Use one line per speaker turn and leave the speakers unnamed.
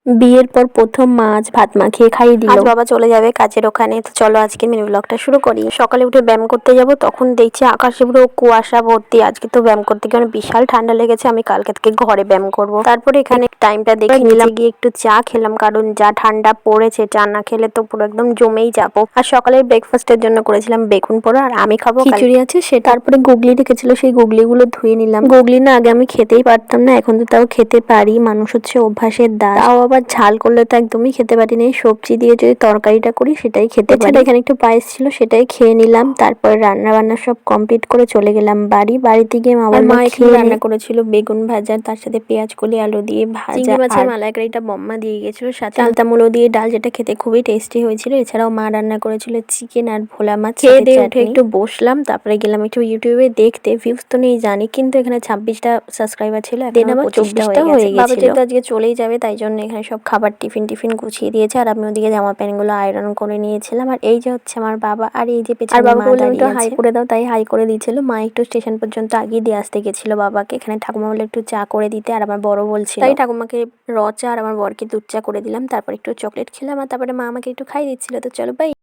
বিয়ের পর প্রথম মাছ ভাত মাখিয়ে খাইয়ে দিল। আজ বাবা চলে যাবে কাজের ওখানে, তো চলো আজকে মিনি ব্লগটা শুরু করি। সকালে উঠে ব্যায়াম করতে যাব, তখন দেখছি আকাশে পুরো কুয়াশা ভর্তি। আজকে তো ব্যায়াম করতে গিয়ে আমার বিশাল ঠান্ডা লেগেছে। আমি কালকে থেকে ঘরে ব্যায়াম করব। তারপরে এখানে টাইমটা দেখে নিলাম, গিয়ে একটু চা খেলাম, কারণ যা ঠান্ডা পড়েছে চা না খেলে তো পুরো একদম জমেই যাবো। আর সকালের ব্রেকফাস্টের জন্য করেছিলাম বেগুন পোড়া, আর আমি খাবো খিচুড়ি আছে সেটা। তারপরে গুগলি রেখেছিল, সেই গুগলিগুলো ধুয়ে নিলাম। গুগলি না আগে আমি খেতেই পারতাম না, এখন তো তাও খেতে পারি। মানুষ হচ্ছে অভ্যাসের দাস। তাও আবার ঝাল করলে তো একদমই খেতে পারি না। সবজি দিয়ে যদি তরকারিটা করি সেটাই খেতে পারি। এখানে একটু পায়েস ছিল, সেটাই খেয়ে নিলাম। তারপর রান্না বান্না সব কমপ্লিট করে চলে গেলাম বাড়িতে গিয়ে মা এখানে রান্না করেছিল বেগুন ভাজা, তার সাথে পেঁয়াজ কলি আলু দিয়ে ভাজা, চিংড়ি মাছের মালাইকারিটা বম্মা দিয়ে গেছিল, সাথে চালতা মুলো দিয়ে ডাল, যেটা খেতে খুবই টেস্টি হয়েছিল। এছাড়াও মা রান্না করেছিল চিকেন আর ভোলা মাছ। খেয়ে দিয়ে উঠে একটু বসলাম, তারপরে গেলাম একটু ইউটিউবে দেখতে। ভিউজ তো নেই জানি, কিন্তু এখানে 26টা সাবস্ক্রাইবার ছিল, এখন আমার 25টা হয়ে গেছে। বাবা যেহেতু আজকে চলেই যাবে, তাই জন্য এখানে সব খাবার টিফিন গুছিয়ে দিয়েছে, আর আমি ওদিকে জামা প্যান্টগুলো আয়রন করে নিয়েছিলাম। আর এই যে হচ্ছে আমার বাবা, আর এই যে পেছনে মা দাঁড়িয়ে আছে। হাই করে দাও, তাই হাই করে দিয়েছিল। মা একটু স্টেশন পর্যন্ত আগিয়ে দিয়ে আসতে গেছিল বাবাকে। এখানে ঠাকুমা বলে একটু চা করে দিতে, আর আমার বড় বলছিল, তাই ঠাকুমাকে চা আর আমার বরকে দুধ চা করে দিলাম। তারপর একটু চকলেট খেলাম, আর তারপরে মা আমাকে একটু খাইয়ে দিচ্ছিল। তো চলো বাই।